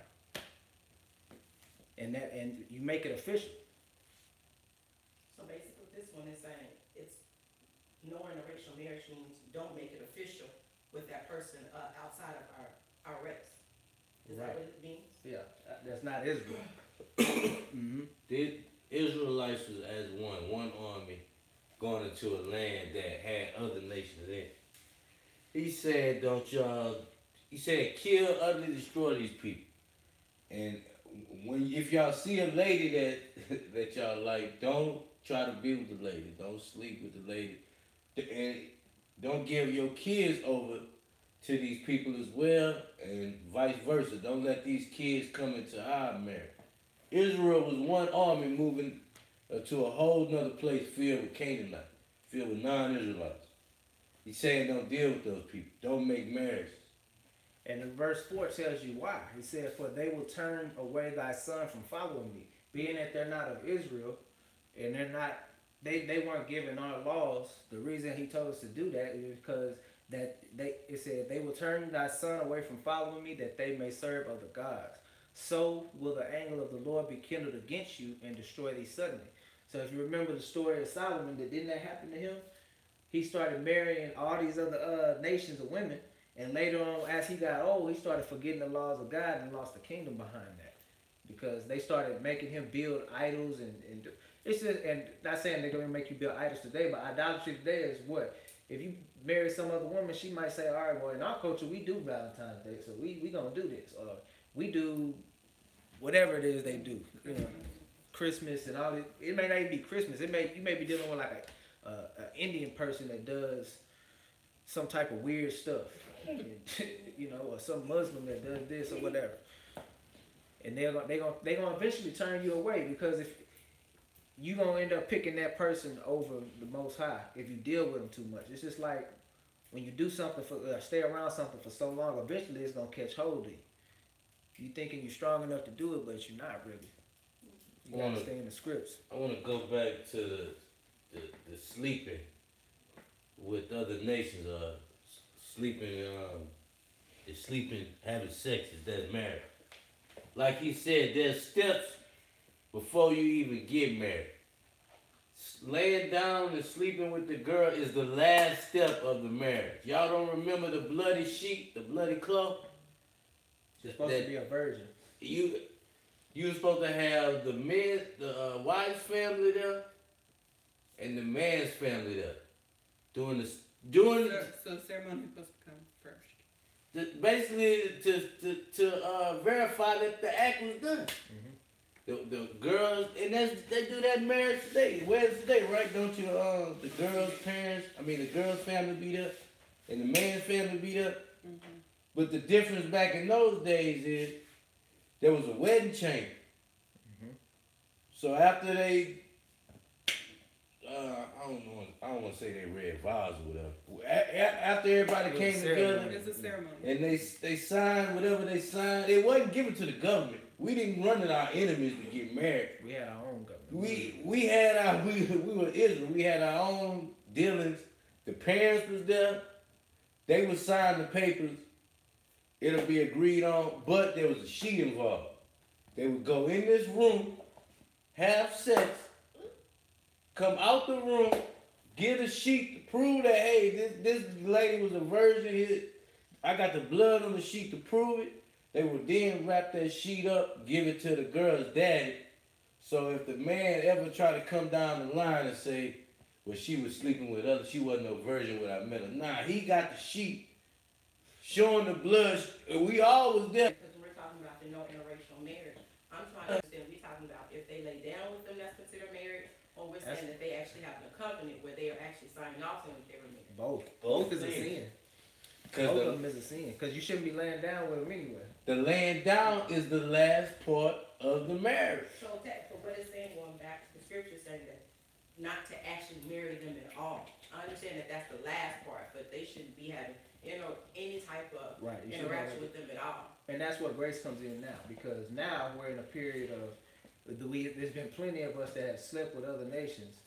and you make it official. So basically this one is saying it's no interracial marriage means don't make it official with that person outside of our race. Is that what it means? Yeah, that's not Israel. The Israelites was as one army going into a land that had other nations in it. He said, kill, utterly destroy these people. And if y'all see a lady that y'all like, don't try to be with the lady. Don't sleep with the lady. And don't give your kids over to these people as well, and vice versa. Don't let these kids come into our marriage. Israel was one army moving to a whole nother place filled with Canaanites, filled with non-Israelites. He's saying don't deal with those people. Don't make marriages. And in verse 4 tells you why. He said, for they will turn away thy son from following me. Being that they're not of Israel, and they weren't given our laws. The reason he told us to do that is because it said, they will turn thy son away from following me, that they may serve other gods. So will the anger of the Lord be kindled against you and destroy thee suddenly. So if you remember the story of Solomon, didn't that happen to him? He started marrying all these other nations of women, and later on, as he got old, he started forgetting the laws of God and lost the kingdom behind that, because they started making him build idols and it's just, and not saying they're going to make you build idols today, but idolatry today is what? If you marry some other woman, she might say, all right, well, in our culture, we do Valentine's Day, so we going to do this. Or we do whatever it is they do. You know, Christmas and all this. It may not even be Christmas. You may be dealing with like an Indian person that does some type of weird stuff. You know, or some Muslim that does this or whatever. and they gonna eventually turn you away because if you gonna end up picking that person over the Most High if you deal with them too much. It's just like when you do something for stay around something for so long, eventually it's gonna catch hold of you. You thinking you're strong enough to do it, but you're not really. You gotta stay in the scripts. I want to go back to the sleeping with other nations. Sleeping, having sex is that marriage. Like he said, there's steps before you even get married. Laying down and sleeping with the girl is the last step of the marriage. Y'all don't remember the bloody sheet, the bloody cloth? You're supposed to be a virgin. You were supposed to have the wife's family there and the man's family there. So the ceremony supposed to come first. Basically to verify that the act was done. The girls, and they do that in marriage today. Where's today, right? Don't you? The girl's family be there, and the man's family be there. But the difference back in those days is there was a wedding chain. So after they, I don't want to say they read vows or whatever. After everybody came together, It's a ceremony. and they signed whatever they signed, it wasn't given to the government. We didn't run to our enemies to get married. We had our own government. We were Israel. We had our own dealings. The parents was there. They would sign the papers. It'll be agreed on, but there was a sheet involved. They would go in this room, have sex, come out the room, get a sheet to prove that, hey, this lady was a virgin. I got the blood on the sheet to prove it. They would then wrap that sheet up, give it to the girl's daddy. So if the man ever tried to come down the line and say, well, she was sleeping with others, she wasn't no virgin when I met her. Nah, he got the sheet showing the blood. We all was there. Because we're talking about the no interracial marriage. I'm trying to understand, we're talking about if they lay down with them, that's considered marriage, or we're saying that they actually have a covenant where they are actually signing off saying that they were married. Both is a sin. Both of them is a sin, because you shouldn't be laying down with them anyway. The laying down is the last part of the marriage. So what it's saying, going back to the scripture saying that not to actually marry them at all. I understand that that's the last part, but they shouldn't be having any type of interaction with them at all. And that's where grace comes in now, because now we're in a period of there's been plenty of us that have slept with other nations.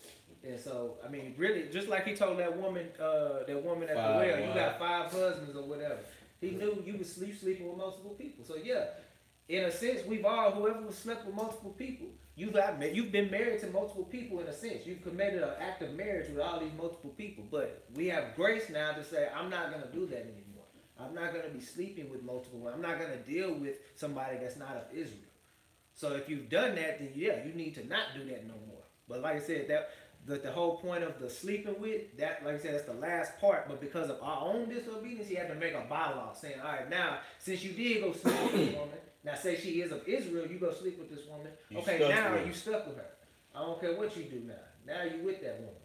And so, I mean, really, just like he told that woman at the well, you got 5 husbands or whatever. He knew you was sleeping with multiple people. So yeah, in a sense, whoever was slept with multiple people, you've been married to multiple people in a sense. You've committed an act of marriage with all these multiple people. But we have grace now to say, I'm not gonna do that anymore. I'm not gonna be sleeping with multiple women. I'm not gonna deal with somebody that's not of Israel. So if you've done that, then yeah, you need to not do that no more. But like I said, the whole point of the sleeping with, that, like I said, that's the last part. But because of our own disobedience, he had to make a bylaw saying, all right, now, since you did go sleep with this woman, now say she is of Israel, you go sleep with this woman. Okay, now you stuck with her. I don't care what you do now. Now you with that woman.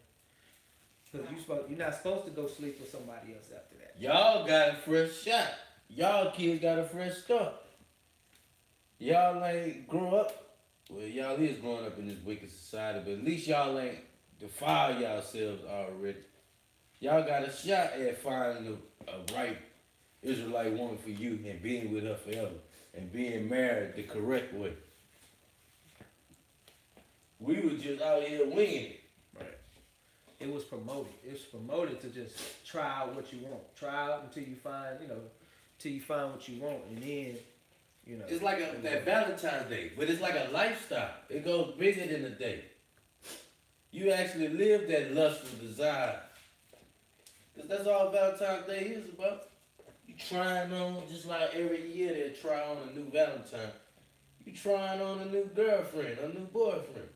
Because you're not supposed to go sleep with somebody else after that. Y'all got a fresh shot. Y'all kids got a fresh start. Y'all ain't grow up. Well, y'all is growing up in this wicked society, but at least y'all ain't defile yourselves already. Y'all got a shot at finding a right Israelite woman for you and being with her forever and being married the correct way. We were just out here winging it. Right. It was promoted. It was promoted to just try out what you want. Try out until you find, what you want, and then, It's like that Valentine's Day, but it's like a lifestyle. It goes bigger than a day. You actually live that lustful desire. Because that's all Valentine's Day is about. You trying on, just like every year they try on a new Valentine. You trying on a new girlfriend, a new boyfriend.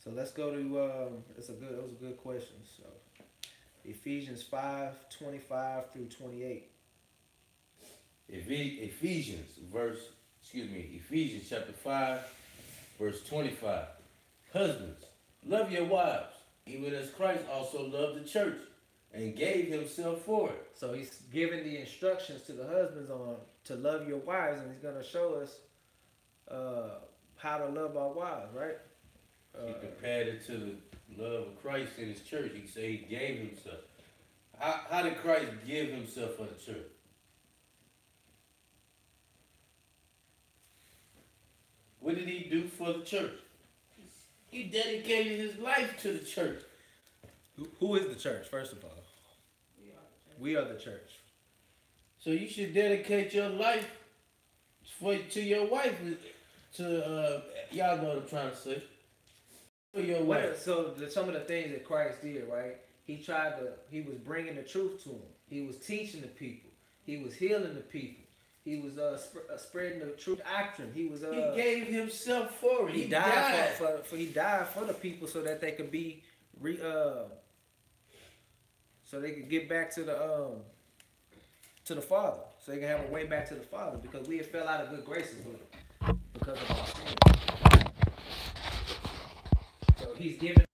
So let's go to, those are good questions. So Ephesians 5:25 through 28. Ephesians chapter 5, verse 25. Husbands, love your wives, even as Christ also loved the church and gave himself for it. So he's giving the instructions to the husbands on to love your wives, and he's gonna show us how to love our wives, right? He compared it to the love of Christ in his church. He said he gave himself. How did Christ give himself for the church? What did he do for the church? He dedicated his life to the church. Who is the church, first of all? We are the church. So you should dedicate your life to your wife. Y'all know what I'm trying to say. For your wife. So some of the things that Christ did, right? He was bringing the truth to them. He was teaching the people. He was healing the people. He was spreading the true doctrine. He was. He gave himself for it. He died he died for the people so that they could be so they could get back to the Father. So they can have a way back to the Father, because we have fell out of good graces with him because of our sin. So he's given